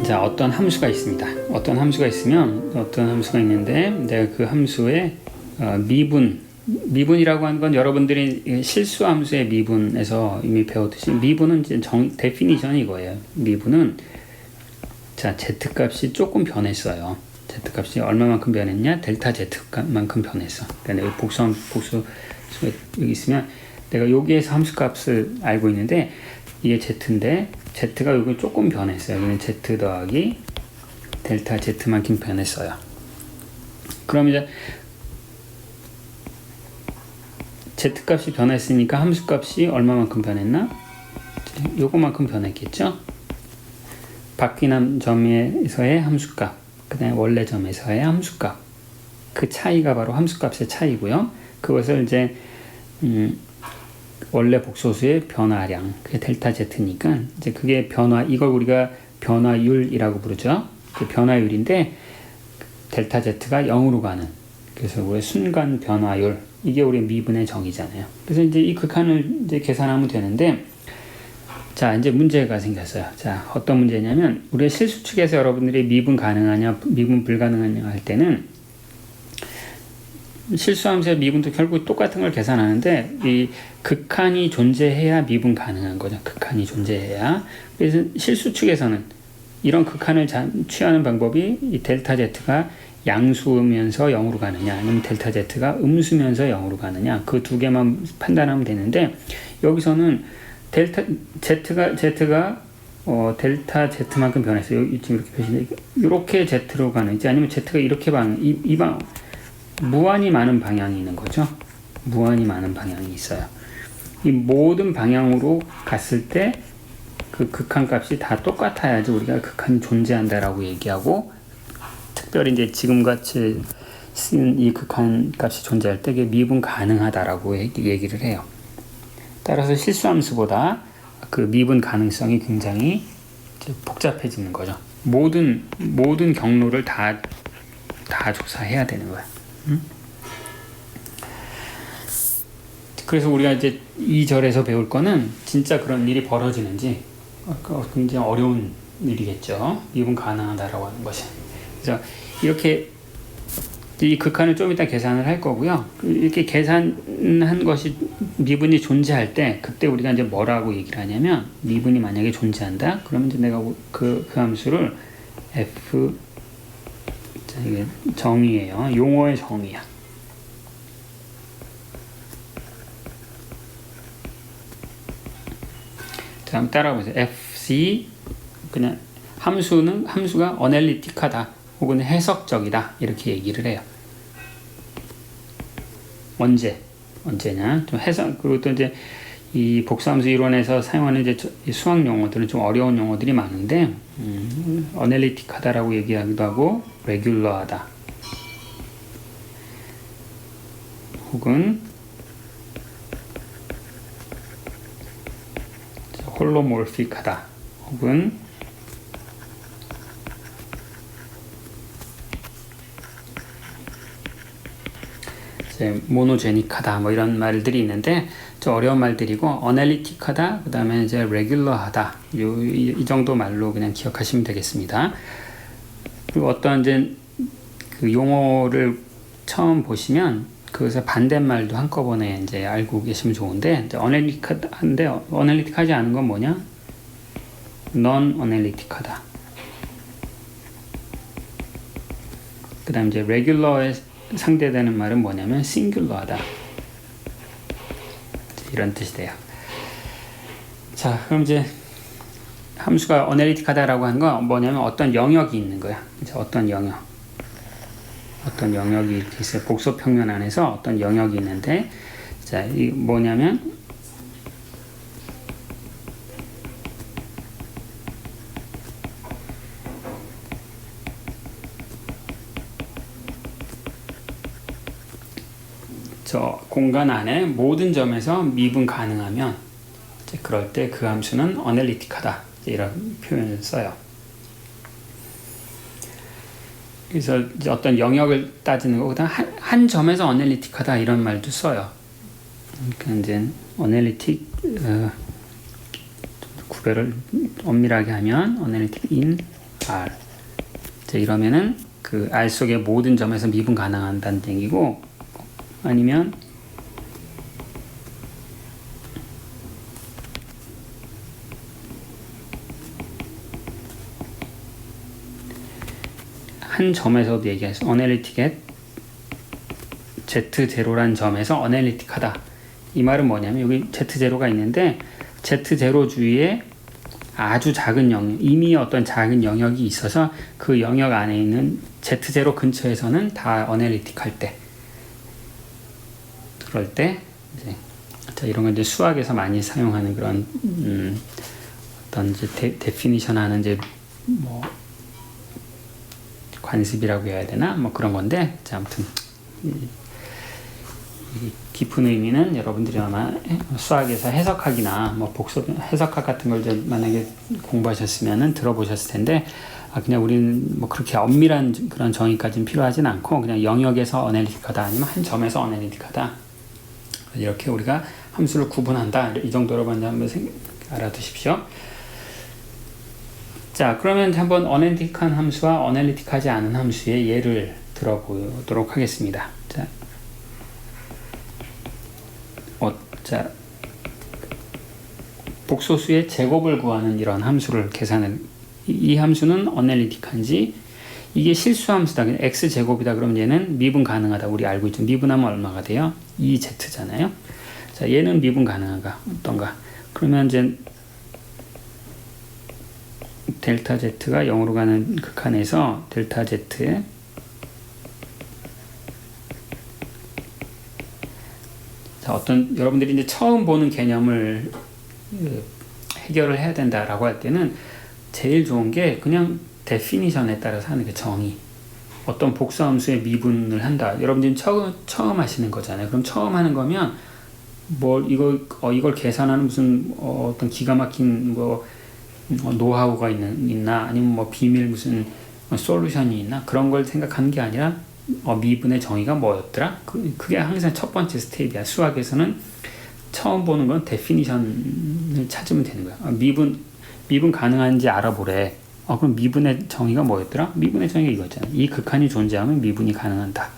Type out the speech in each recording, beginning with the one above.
자, 어떤 함수가 있습니다. 어떤 함수가 있으면 어떤 함수가 있는데 내가 그 함수의 미분이라고 하는 건 여러분들이 실수 함수의 미분에서 이미 배웠듯이 미분은 이제 데피니션이 이거예요. 미분은 자, z 값이 조금 변했어요. z 값이 얼마만큼 변했냐? 델타 z만큼 변했어. 그러니까 복수 여기 있으면 내가 여기에서 함수 값을 알고 있는데 이게 z인데 z가 여기 조금 변했어요. 여기는 z 더하기 델타 z만큼 변했어요. 그럼 이제 z 값이 변했으니까 함수 값이 얼마만큼 변했나? 요거만큼 변했겠죠? 바뀐 점에서의 함수값, 그 다음에 원래 점에서의 함수값, 그 차이가 바로 함수값의 차이고요. 그것을 이제 원래 복소수의 변화량, 그게 델타 z니까 이제 그게 이걸 우리가 변화율이라고 부르죠. 그 변화율인데 델타 z가 0으로 가는, 그래서 우리 순간 변화율, 이게 우리 미분의 정의잖아요. 그래서 이제 이 극한을 이제 계산하면 되는데, 자, 이제 문제가 생겼어요. 자, 어떤 문제냐면 우리 실수축에서 여러분들이 미분 가능하냐, 미분 불가능하냐 할 때는 실수함수의 미분도 결국 똑같은 걸 계산하는데 이 극한이 존재해야 미분 가능한 거죠. 극한이 존재해야. 그래서 실수축에서는 이런 극한을 취하는 방법이 이 델타 z가 양수면서 0으로 가느냐 아니면 델타 z가 음수면서 0으로 가느냐, 그 두 개만 판단하면 되는데, 여기서는 델타 z가 델타 z만큼 변했어요. 지금 이렇게 표시돼. 이렇게 z로 가는지 아니면 z가 이렇게 무한히 많은 방향이 있는 거죠. 무한히 많은 방향이 있어요. 이 모든 방향으로 갔을 때 그 극한 값이 다 똑같아야지 우리가 극한이 존재한다라고 얘기하고, 특별히 이제 지금같이 쓰는 이 극한 값이 존재할 때 그게 미분 가능하다라고 얘기를 해요. 따라서 실수함수보다 그 미분 가능성이 굉장히 복잡해지는 거죠. 모든 경로를 다 조사해야 되는 거야. 그래서 우리가 이제 2절에서 배울 거는 진짜 그런 일이 벌어지는지, 굉장히 어려운 일이겠죠. 미분 가능하다라고 하는 것이. 그래서 이렇게 이 극한을 좀 이따 계산을 할 거고요. 이렇게 계산한 것이 미분이 존재할 때 그때 우리가 이제 뭐라고 얘기를 하냐면, 미분이 만약에 존재한다 그러면 이제 내가 그 함수를 f, 자, 이게 정의예요. 용어의 정의야. 자, 한번 따라해보세요. fc, 그냥 함수가 어널리틱하다 혹은 해석적이다 이렇게 얘기를 해요. 언제냐? 좀 해석. 그리고 또 이제 이 복수함수 이론에서 사용하는 이제 수학 용어들은 좀 어려운 용어들이 많은데, 어널리틱하다라고 얘기하기도 하고, 레귤러하다, 혹은 홀로몰픽하다, 혹은 모노제닉하다, 뭐 이런 말들이 있는데 좀 어려운 말들이고, 어널리틱하다, 그 다음에 이제 레귤러하다, 이 정도 말로 그냥 기억하시면 되겠습니다. 그리고 어떤 이제 그 용어를 처음 보시면 그것의 반대말도 한꺼번에 이제 알고 계시면 좋은데, 이제 어널리틱하지 않은 건 뭐냐? non 어널리틱하다. 그 다음 이제 레귤러의 상대되는 말은 뭐냐면 싱귤러하다, 이런 뜻이 돼요. 자, 그럼 이제 함수가 어널리틱하다라고 하는 건 뭐냐면 어떤 영역이 있는 거야. 이제 어떤 영역이 이렇게 있어요. 복소 평면 안에서 어떤 영역이 있는데, 자, 이 뭐냐면 저 공간 안에 모든 점에서 미분 가능하면 이제 그럴 때 그 함수는 어널리틱하다, 이런 표현을 써요. 그래서 이제 어떤 영역을 따지는 거, 그다음 한 점에서 어널리틱하다 이런 말도 써요. 그러니까 이제 어널리틱 구별을 엄밀하게 하면 어널리틱 in R, 자, 이러면은 그 R 속의 모든 점에서 미분 가능한다는 얘기고, 아니면 한 점에서도 얘기했어. 어널리틱 Z0란 점에서 어널리틱하다. 이 말은 뭐냐면 여기 Z0가 있는데 Z0 주위에 아주 작은 영역, 이미 어떤 작은 영역이 있어서 그 영역 안에 있는 Z0 근처에서는 다 어널리틱할 때, 그럴 때 이제 자, 이런 건 이제 수학에서 많이 사용하는 그런 어떤 이제 데피니션 하는 이제 뭐 관습이라고 해야 되나 뭐 그런 건데, 자, 아무튼 이 깊은 의미는 여러분들이 아마 수학에서 해석학이나 뭐 복수 해석학 같은 걸 이제 만약에 공부하셨으면은 들어보셨을 텐데, 그냥 우리는 뭐 그렇게 엄밀한 그런 정의까지는 필요하진 않고 그냥 영역에서 어널리틱하다 아니면 한 점에서 어널리틱하다, 이렇게 우리가 함수를 구분한다, 이 정도로 먼저 한번 알아두십시오. 자, 그러면 한번 어널리틱한 함수와 어널리틱하지 않은 함수의 예를 들어보도록 하겠습니다. 자, 복소수의 제곱을 구하는 이런 함수를 계산을, 이 함수는 어널리틱한지, 이게 실수함수다, x제곱이다, 그러면 얘는 미분 가능하다, 우리 알고 있죠. 미분하면 얼마가 돼요? 2z잖아요. 자, 얘는 미분 가능한가, 어떤가? 그러면 이제 델타 z가 0으로 가는 극한에서 델타 z 어떤 여러분들이 이제 처음 보는 개념을 해결을 해야 된다라고 할 때는 제일 좋은 게 그냥 데피니션에 따라서 하는 게, 정의. 어떤 복수함수의 미분을 한다. 여러분들이 처음 하시는 거잖아요. 그럼 처음 하는 거면 이걸 계산하는 무슨 어떤 기가 막힌 노하우가 있나 아니면 뭐 비밀 무슨 솔루션이 있나 그런 걸 생각하는 게 아니라 미분의 정의가 뭐였더라? 그게 항상 첫 번째 스텝이야. 수학에서는 처음 보는 건 데피니션을 찾으면 되는 거야. 미분 가능한지 알아보래. 그럼 미분의 정의가 뭐였더라? 미분의 정의가 이거잖아. 이 극한이 존재하면 미분이 가능하다.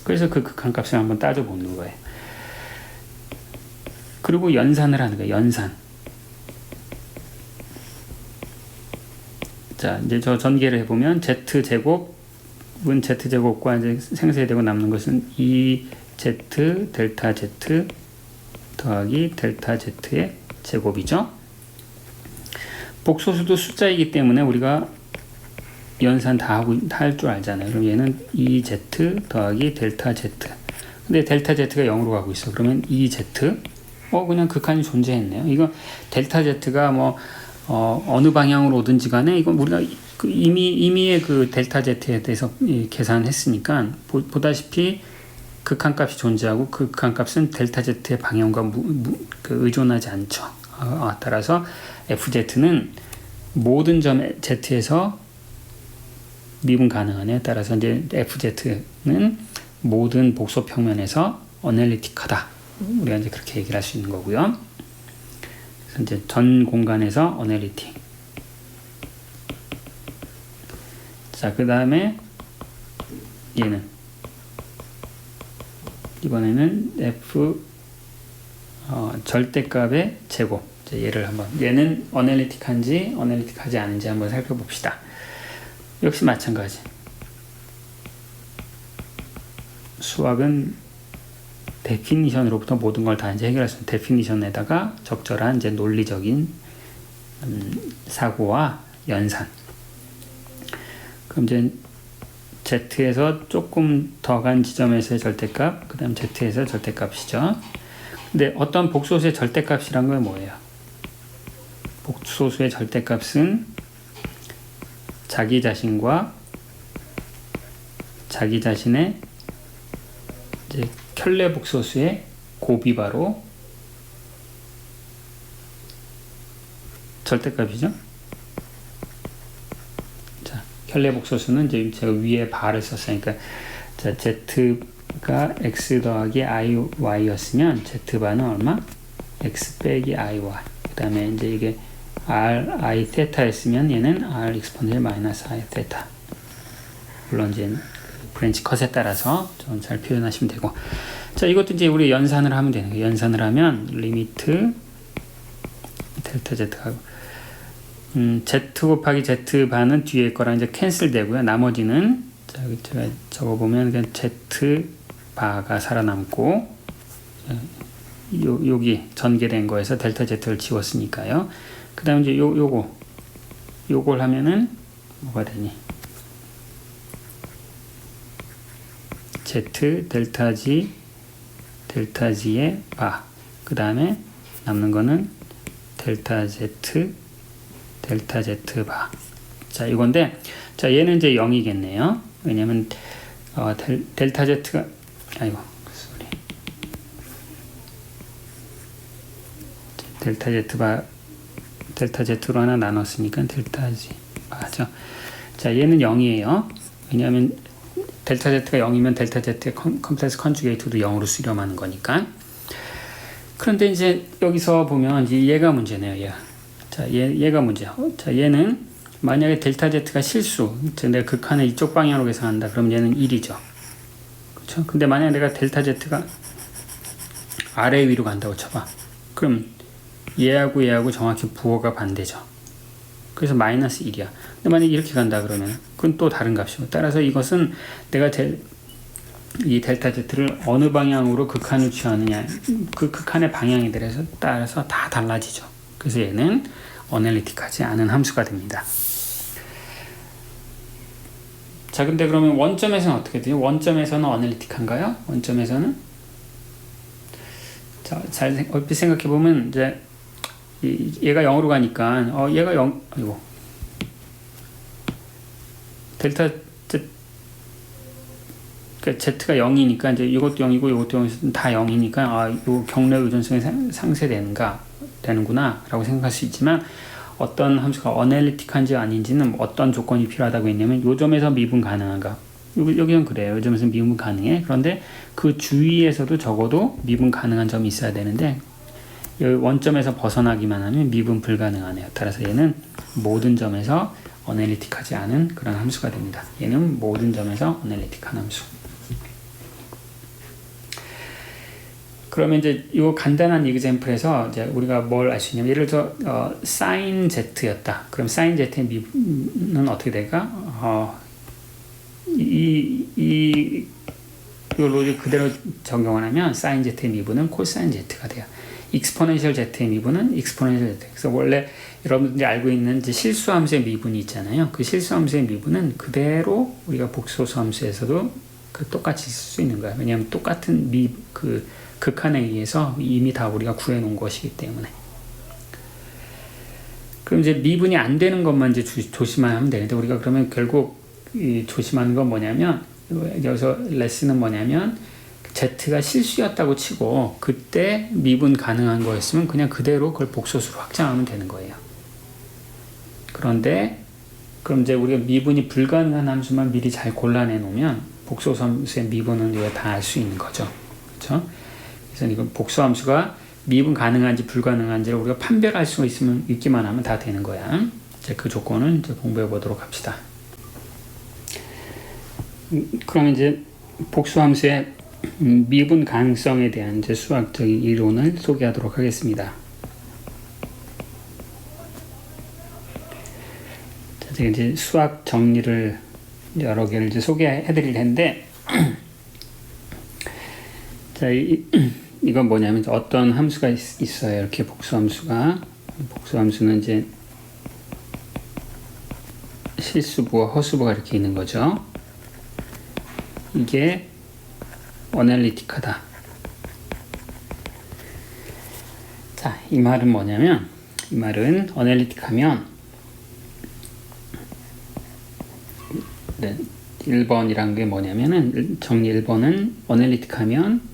그래서 그 극한 값을 한번 따져보는 거예요. 그리고 연산을 하는 거예요. 연산. 자, 이제 저 전개를 해보면 Z제곱 Z제곱과 이제 생성되고 남는 것은 2Z 델타 Z 더하기 델타 Z의 제곱이죠. 복소수도 숫자이기 때문에 우리가 연산 다 할 줄 알잖아요. 그럼 얘는 2Z 더하기 델타 Z. 근데 델타 Z가 0으로 가고 있어. 그러면 2Z. 그냥 극한이 존재했네요. 이거 델타 Z가 어느 방향으로 오든지 간에 이건 우리가 이미의 그 델타 Z에 대해서 계산했으니까 보다시피 극한값이 존재하고 그 극한값은 델타 Z의 방향과 의존하지 않죠. 따라서 FZ는 모든 점 Z에서 미분 가능하네요. 따라서 이제 FZ는 모든 복소 평면에서 어널리틱하다. 우리가 이제 그렇게 얘기를 할 수 있는 거고요. 그래서 이제 전 공간에서 어널리틱. 자, 그 다음에 얘는 이번에는 F 절대값의 제곱. 얘를 한번, 얘는 어널리틱한지 어널리틱하지 않은지 한번 살펴봅시다. 역시 마찬가지. 수학은 데피니션으로부터 모든 걸 다 이제 해결할 수 있는, 데피니션에다가 적절한 이제 논리적인 사고와 연산. 그럼 이제 Z에서 조금 더 간 지점에서의 절대값, 그 다음 Z에서 절대값이죠. 근데 어떤 복소수의 절대값이란 건 뭐예요? 복소수의 절대값은 자기 자신과 자기 자신의 이제 켤레 복소수의 곱이바로 절대값이죠. 자, 켤레 복소수는 이제 제가 위에 바를 썼으니까, 자, Z가 X 더하기 IY였으면 Z바는 얼마? X 빼기 IY. 그 다음에 이제 이게 R, I, 세타였으면 얘는 R 익스포넨셜 마이너스 I 세타. 물론 이제 브랜치 컷에 따라서 좀 잘 표현하시면 되고. 자, 이것도 이제 우리 연산을 하면 되는 거예요. 연산을 하면 리미트 델타 z하고 z 곱하기 z 반은 뒤에 거랑 이제 캔슬 되고요. 나머지는 자, 제가 적어 보면 그냥 z 바가 살아남고 여기 전개된 거에서 델타 z를 지웠으니까요. 그다음에 이제 요걸 하면은 뭐가 되니? z 델타 g의 바. 그다음에 남는 거는 델타 z 바. 자, 이건데 자, 얘는 이제 0이겠네요. 왜냐면 델타 z가 델타 z로 하나 나눴으니까 델타 g 바죠. 자, 얘는 0이에요. 왜냐하면 델타 z가 0이면 델타 z의 컴플렉스 컨주게이트도 0으로 수렴하는 거니까. 그런데 이제 여기서 보면 이제 얘가 문제네요. 얘. 자, 얘가 문제야. 자, 얘는 만약에 델타 z가 실수, 내가 극한을 이쪽 방향으로 계산한다. 그럼 얘는 1이죠. 그렇죠? 근데 만약에 내가 델타 z가 아래 위로 간다고 쳐봐. 그럼 얘하고 정확히 부호가 반대죠. 그래서 마이너스 1이야. 근데 만약에 이렇게 간다 그러면 그건 또 다른 값이고. 따라서 이것은 내가 이 델타 z를 어느 방향으로 극한을 취하느냐, 그 극한의 방향에 따라서 다 달라지죠. 그래서 얘는 어널리틱하지 않은 함수가 됩니다. 자, 근데 그러면 원점에서는 어떻게 돼요? 원점에서는 어널리틱한가요? 원점에서는? 자, 잘 얼핏 생각해 보면 이제 얘가 0으로 가니까 얘가 0, 델타 z, 그러니까 z가 0이니까 이제 이것도 0이고 이것도 0이고 다 0이니까 요 경로 의존성이 상쇄되는구나 라고 생각할 수 있지만, 어떤 함수가 어널리틱한지 아닌지는 어떤 조건이 필요하다고 했냐면 요 점에서 미분 가능한가, 여기는 그래요. 요 점에서 미분 가능해. 그런데 그 주위에서도 적어도 미분 가능한 점이 있어야 되는데 원점에서 벗어나기만 하면 미분 불가능하네요. 따라서 얘는 모든 점에서 어널리틱하지 않은 그런 함수가 됩니다. 얘는 모든 점에서 어널리틱한 함수. 그러면 이제 이 간단한 이그젬플에서 이제 우리가 뭘 알 수 있냐면, 예를 들어 sin z였다. 그럼 sin z의 미분은 어떻게 될까? 이 로직 그대로 적용을 하면 sin z의 미분은 코사인 z가 돼요. 익스포넨셜 z의 미분은 익스포넨셜 z. 그래서 원래 여러분들이 알고 있는 이제 실수함수의 미분이 있잖아요. 그 실수함수의 미분은 그대로 우리가 복소수함수에서도 똑같이 쓸 수 있는 거예요. 왜냐하면 똑같은 극한에 의해서 이미 다 우리가 구해놓은 것이기 때문에. 그럼 이제 미분이 안 되는 것만 이제 조심하면 되는데, 우리가 그러면 결국 조심하는 건 뭐냐면, 여기서 레슨은 뭐냐면, z가 실수였다고 치고 그때 미분 가능한 거였으면 그냥 그대로 그걸 복소수로 확장하면 되는 거예요. 그런데 그럼 이제 우리가 미분이 불가능한 함수만 미리 잘 골라내 놓으면 복소수 함수의 미분은 우리가 다 알 수 있는 거죠. 그렇죠? 그래서 이건 복수 함수가 미분 가능한지 불가능한지를 우리가 판별할 수 있기만 하면 다 되는 거야. 이제 그 조건을 이제 공부해 보도록 합시다. 그러면 이제 복수 함수의 미분 가능성에 대한 이제 수학적인 이론을 소개하도록 하겠습니다. 자, 제가 이제 수학 정리를 여러 개를 이제 소개해 드릴 텐데, 자, 이건 뭐냐면 어떤 함수가 있어요. 이렇게 복수함수가. 복수함수는 이제 실수부와 허수부가 이렇게 있는 거죠. 이게 어널리틱하다. 자, 이 말은 뭐냐면, 이 말은 어널리틱하면 1번이란 게 뭐냐면은, 정리 1번은 어널리틱하면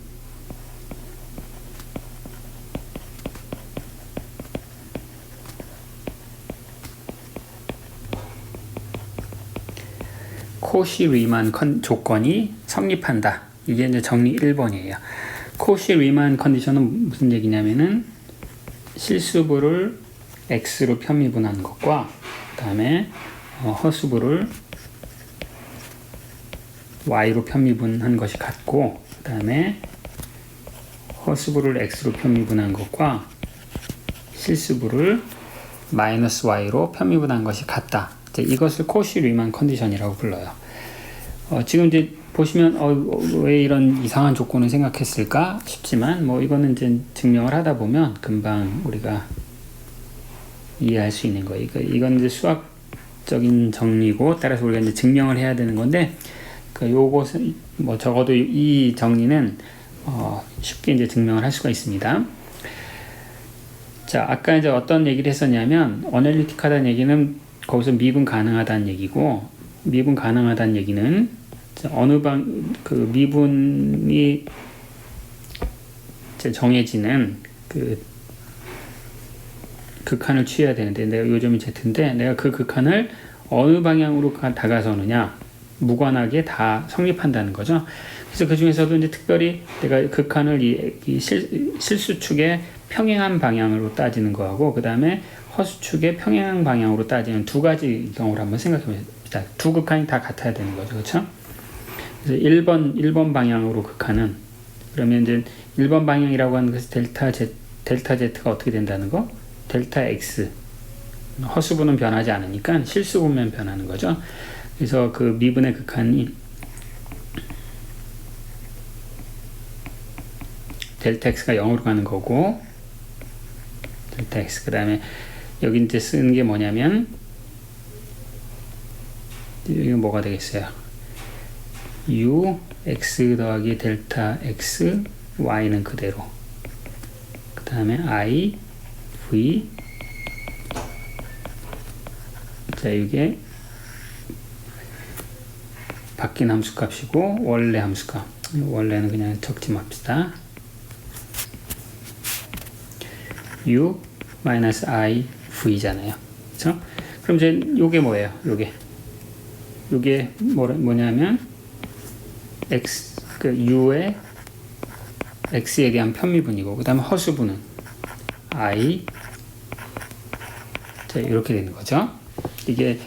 코시-리만 조건이 성립한다. 이게 이제 정리 1번이에요. 코시-리만 컨디션은 무슨 얘기냐면은, 실수부를 x로 편미분하는 것과 그 다음에 허수부를 y로 편미분한 것이 같고, 그 다음에 허수부를 x로 편미분한 것과 실수부를 마이너스 y로 편미분한 것이 같다. 이것을 코시 리만 컨디션이라고 불러요. 지금 이제 보시면 왜 이런 이상한 조건을 생각했을까 싶지만 이거는 이제 증명을 하다 보면 금방 우리가 이해할 수 있는 거예요. 이건 이제 수학적인 정리고, 따라서 우리가 이제 증명을 해야 되는 건데, 요것은 적어도 이 정리는 쉽게 이제 증명을 할 수가 있습니다. 자, 아까 이제 어떤 얘기를 했었냐면, 어널리틱하다는 얘기는 거기서 미분 가능하다는 얘기고, 미분 가능하다는 얘기는 어느 미분이 정해지는 극한을 취해야 되는데, 내가 요점이 Z인데, 내가 그 극한을 어느 방향으로 다가서느냐, 무관하게 다 성립한다는 거죠. 그래서 그 중에서도 이제 특별히 내가 극한을 이 실수축의 평행한 방향으로 따지는 거하고, 그 다음에 허수축의 평행한 방향으로 따지는 두 가지 경우를 한번 생각해 봅시다. 두 극한이 다 같아야 되는 거죠. 그렇죠? 그래서 1번 방향으로 극한은, 그러면 이제 1번 방향이라고 하는 것이 델타 Z가 어떻게 된다는 거? 델타 X. 허수부는 변하지 않으니까 실수부면 변하는 거죠. 그래서 그 미분의 극한이 델타 X가 0으로 가는 거고, 델타 X. 그 다음에 여기 이제 쓰는 게 뭐냐면, 이거 뭐가 되겠어요? U, X 더하기 델타 X, Y는 그대로. 그 다음에 I, V. 자, 이게 바뀐 함수값이고, 원래 함수값. 원래는 그냥 적지 맙시다. U, I, V잖아요. 그쵸? 그럼 이제 요게 뭐예요? 요게 뭐냐면, U의 X에 대한 편미분이고, 그 다음에 허수분은 I. 자, 이렇게 되는 거죠. 이게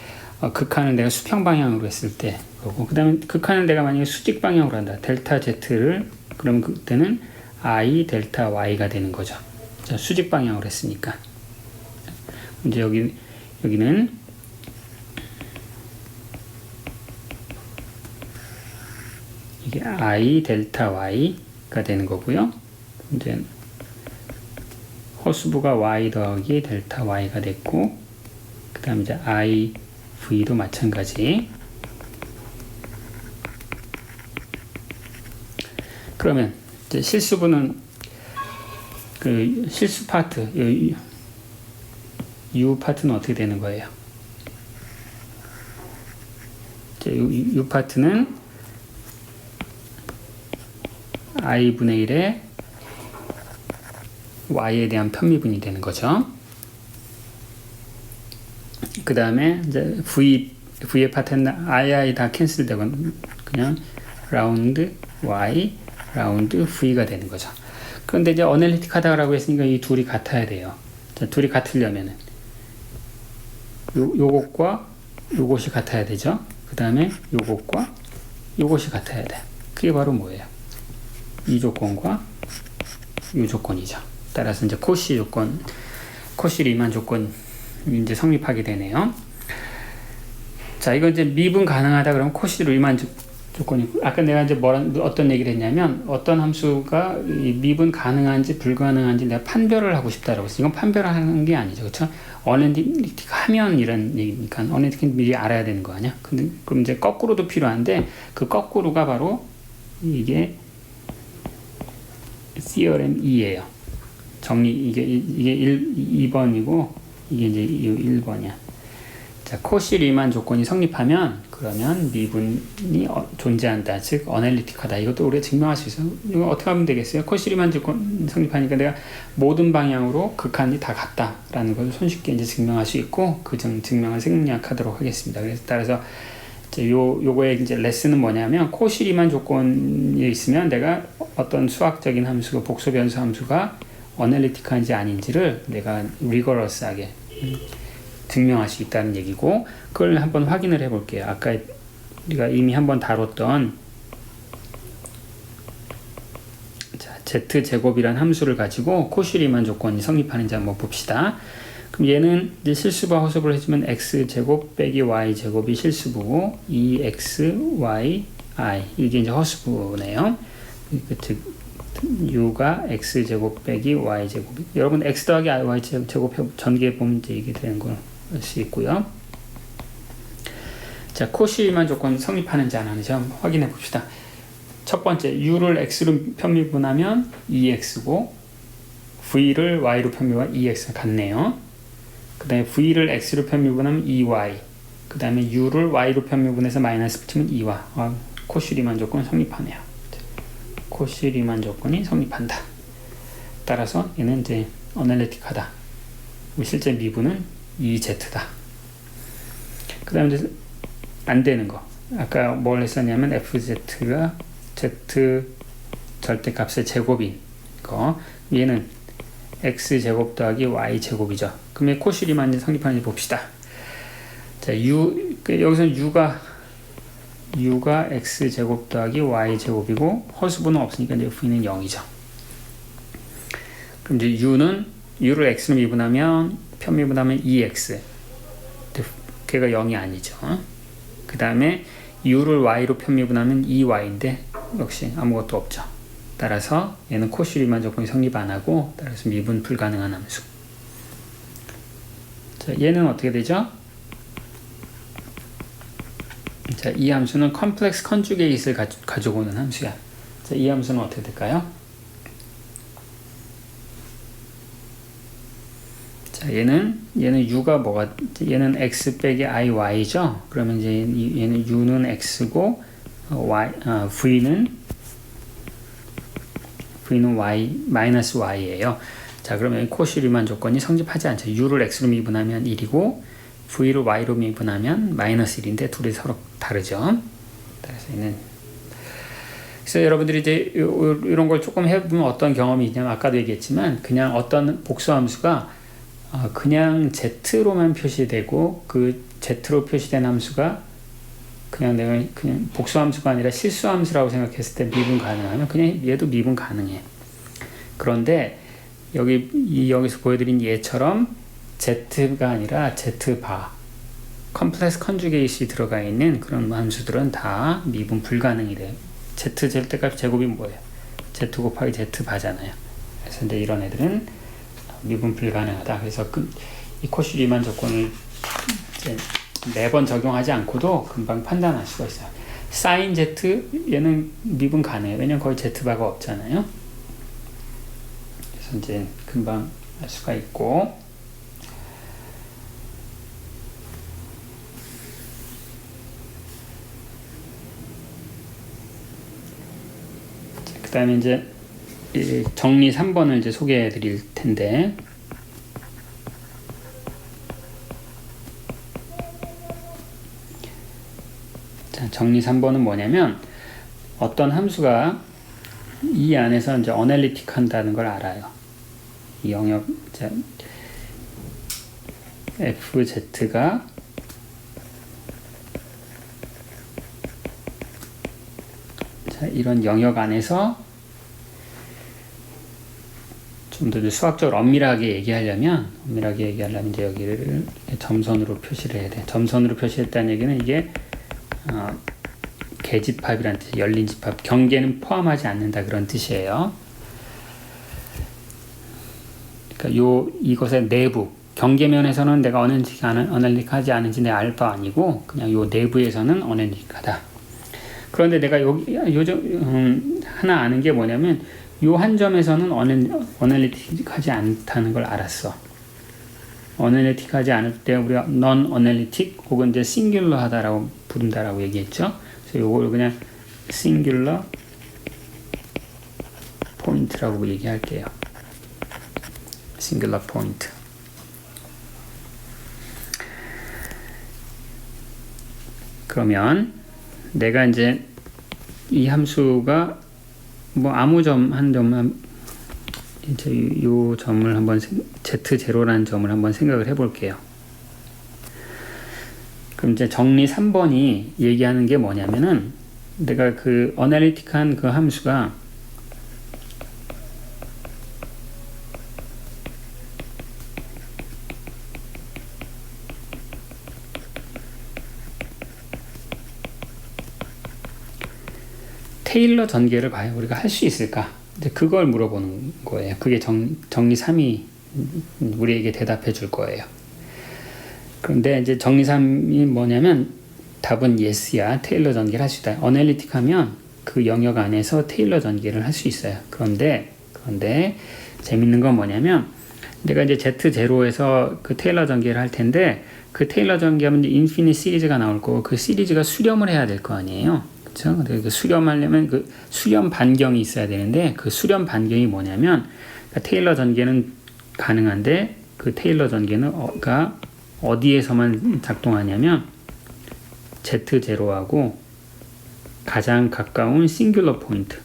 극한을 내가 수평 방향으로 했을 때 그거고, 그 다음에 극한을 내가 만약에 수직 방향으로 한다. 델타 Z를, 그러면 그때는 I 델타 Y가 되는 거죠. 자, 수직 방향으로 했으니까. 이제 여기는 이게 I 델타 Y가 되는 거고요. 이제 허수부가 Y 더하기 델타 Y가 됐고, 그 다음 이제 I, V도 마찬가지. 그러면 이제 실수부는 그 실수 파트, U 파트는 어떻게 되는 거예요? 이제 U 파트는 I분의 1에 Y에 대한 편미분이 되는 거죠. 그 다음에 이제 V의 파트는 I 다 캔슬되고 그냥 라운드 Y, 라운드 V가 되는 거죠. 그런데 이제 어널리틱하다라고 했으니까 이 둘이 같아야 돼요. 자, 둘이 같으려면은 요것과 요것이 같아야 되죠. 그 다음에 요것과 요것이 같아야 돼. 그게 바로 뭐예요? 이 조건과 이 조건이죠. 따라서 이제 코시 조건, 코시 리만 조건 이제 성립하게 되네요. 자, 이거 이제 미분 가능하다 그러면 코시 리만 조건이, 아까 내가 이제 어떤 얘기를 했냐면, 어떤 함수가 미분 가능한지 불가능한지 내가 판별을 하고 싶다라고 했어요. 이건 판별을 하는 게 아니죠. 그렇죠? 어널리틱 하면 이런 얘기니까 어널리틱은 미리 알아야 되는 거 아니야? 근데 그럼 이제 거꾸로도 필요한데, 그 거꾸로가 바로 이게 theorem 2예요. 이게 2번이고 이게 이제 1번이야. 자, 코시 리만 조건이 성립하면 그러면 미분이 존재한다. 즉 어널리틱하다. 이것도 우리가 증명할 수 있어요. 이거 어떻게 하면 되겠어요? 코시 리만 조건 성립하니까 내가 모든 방향으로 극한이 다 같다라는 것을 손쉽게 이제 증명할 수 있고, 그 증명을 생략하도록 하겠습니다. 그래서 따라서 이제 요거의 이제 레슨은 뭐냐면, 코시 리만 조건이 있으면 내가 어떤 수학적인 함수가, 복수 변수 함수가 어널리틱한지 아닌지를 내가 리거러스하게 증명할 수 있다는 얘기고, 그걸 한번 확인을 해 볼게요. 아까 우리가 이미 한번 다뤘던 자, z제곱이란 함수를 가지고 코슈리만 조건이 성립하는지 한번 봅시다. 그럼 얘는 이제 실수부 허수부를 해주면 x제곱 빼기 y제곱이 실수부고 2xy i 이게 이제 허수부네요. 즉 u가 x제곱 빼기 y제곱. 여러분 x 더하기 y제곱 전개해 보면 이제 이게 되는 걸 알 수 있고요. 자, 코슈리만 조건 성립하는지 안 하는지 한번 확인해 봅시다. 첫 번째, u를 x로 편미분하면 2x고 v를 y로 편미분하면 2x가 같네요. 그 다음에 v를 x로 편미분하면 2y, 그 다음에 u를 y로 편미분해서 마이너스 붙이면 2y. 코슈리만 조건 성립하네요. 코슈리만 조건이 성립한다. 따라서 얘는 이제 어널리틱하다. 실제 미분은 2z다. 그 다음에 이제 안 되는 거. 아까 뭘 했었냐면 fz가 z 절대값의 제곱인 거. 얘는 x제곱 더하기 y제곱이죠. 그러면 코슈리만 성립하는지 봅시다. 자, 여기서 u가 x제곱 더하기 y제곱이고 허수분은 없으니까 이제 v는 0이죠. 그럼 이제 u를 x로 미분하면 편미분하면 2x. 걔가 0이 아니죠. 그 다음에 u를 y로 편미분하면 2y인데 역시 아무것도 없죠. 따라서 얘는 코슈리만 조건이 성립 안 하고 따라서 미분 불가능한 함수. 자, 얘는 어떻게 되죠? 자, 이 함수는 컴플렉스 컨주게이트를 가지고 오는 함수야. 자, 이 함수는 어떻게 될까요? 자, 얘는 u가 뭐가, 얘는 x 빼기 iy죠. 그러면 이제 얘는 u는 x고 v는 y 마이너스 y예요. 자, 그러면 코슈리만 조건이 성립하지 않죠. u를 x로 미분하면 1이고 v를 y로 미분하면 마이너스 1인데 둘이 서로 다르죠. 그래서 얘는, 그래서 여러분들이 이제 이런 걸 조금 해보면 어떤 경험이 있냐면 아까도 얘기했지만 그냥 어떤 복수함수가 그냥 z로만 표시되고 그 z로 표시된 함수가 그냥 내가 그냥 복수함수가 아니라 실수함수라고 생각했을 때 미분 가능하면 그냥 얘도 미분 가능해. 그런데 여기서 보여드린 얘처럼 z가 아니라 z바 컴플렉스 컨주게이트이 들어가 있는 그런 함수들은 다 미분 불가능이래요. z 절대값 제곱이 뭐예요? z 곱하기 z바잖아요. 그래서 이제 이런 애들은 미분 불가능하다. 그래서 이 코슈리만 조건을 이제 매번 적용하지 않고도 금방 판단할 수가 있어요. 사인 z 얘는 미분 가능해요. 왜냐면 거의 z바가 없잖아요. 그래서 이제 금방 알 수가 있고, 그 다음에 이제 정리 3번을 이제 소개해 드릴 텐데, 자, 정리 3번은 뭐냐면 어떤 함수가 이 안에서 이제 어널리틱 한다는 걸 알아요. 이 영역, 자, fz가 자, 이런 영역 안에서 좀 더 수학적으로 엄밀하게 얘기하려면 이제 여기를 점선으로 표시를 해야 돼. 점선으로 표시했다는 얘기는 이게 개집합이라는 뜻이, 열린 집합, 경계는 포함하지 않는다 그런 뜻이에요. 그러니까 이것의 내부 경계면에서는 내가 어널리틱하지 않은지 내가 알 바 아니고 그냥 요 내부에서는 어널리틱하다. 그런데 내가 하나 아는 게 뭐냐면 요 한 점에서는 어널리틱하지 않다는 걸 알았어. 어널리틱하지 않을 때 우리가 non analytic 혹은 이제 싱귤러하다라고 부른다라고 얘기했죠. 그래서 요걸 그냥 싱귤러 포인트라고 얘기할게요. 싱귤러 포인트. 그러면 내가 이제 이 함수가 뭐 아무 한 점만 이제 요 점을 한번 z0라는 점을 한번 생각을 해볼게요. 그럼 이제 정리 3번이 얘기하는 게 뭐냐면은 내가 그 어널리틱한 그 함수가 테일러 전개를 과연 우리가 할 수 있을까? 이제 그걸 물어보는 거예요. 그게 정리 3이 우리에게 대답해 줄 거예요. 그런데 이제 정리 3이 뭐냐면 답은 yes야. 테일러 전개를 할 수 있다. 어널리틱 하면 그 영역 안에서 테일러 전개를 할 수 있어요. 그런데 재밌는 건 뭐냐면 내가 이제 Z0에서 그 테일러 전개를 할 텐데 그 테일러 전개하면 이제 인피니트 시리즈가 나올 거고 그 시리즈가 수렴을 해야 될 거 아니에요. 그렇죠? 그 수렴하려면 그 수렴 반경이 있어야 되는데 그 수렴 반경이 뭐냐면 그러니까 테일러 전개는 가능한데 그 테일러 전개는 어디에서만 작동하냐면 Z0하고 가장 가까운 싱귤러 포인트.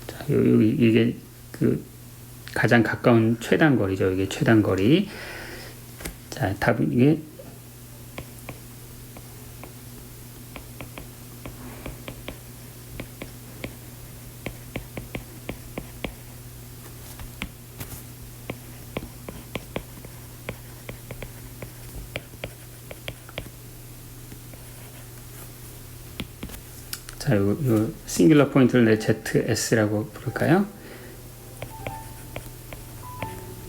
자, 이게 그 가장 가까운 최단거리죠. 이게 최단거리. 자, 답은 이게 자, 요 싱귤러 포인트를 ZS라고 부를까요?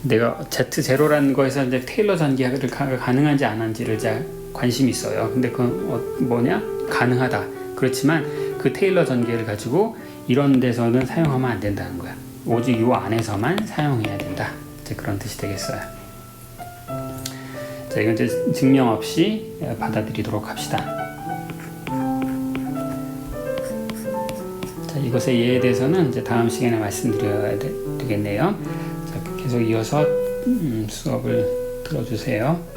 내가 Z0라는 거에서 이제 테일러 전개가 가능한지 안 한지를 이제 관심이 있어요. 근데 그건 뭐냐? 가능하다. 그렇지만 그 테일러 전개를 가지고 이런 데서는 사용하면 안 된다는 거야. 오직 이 안에서만 사용해야 된다. 이제 그런 뜻이 되겠어요. 자, 이건 이제 증명 없이 받아들이도록 합시다. 자, 이것의 예에 대해서는 이제 다음 시간에 말씀드려야 되겠네요. 자, 계속 이어서 수업을 들어주세요.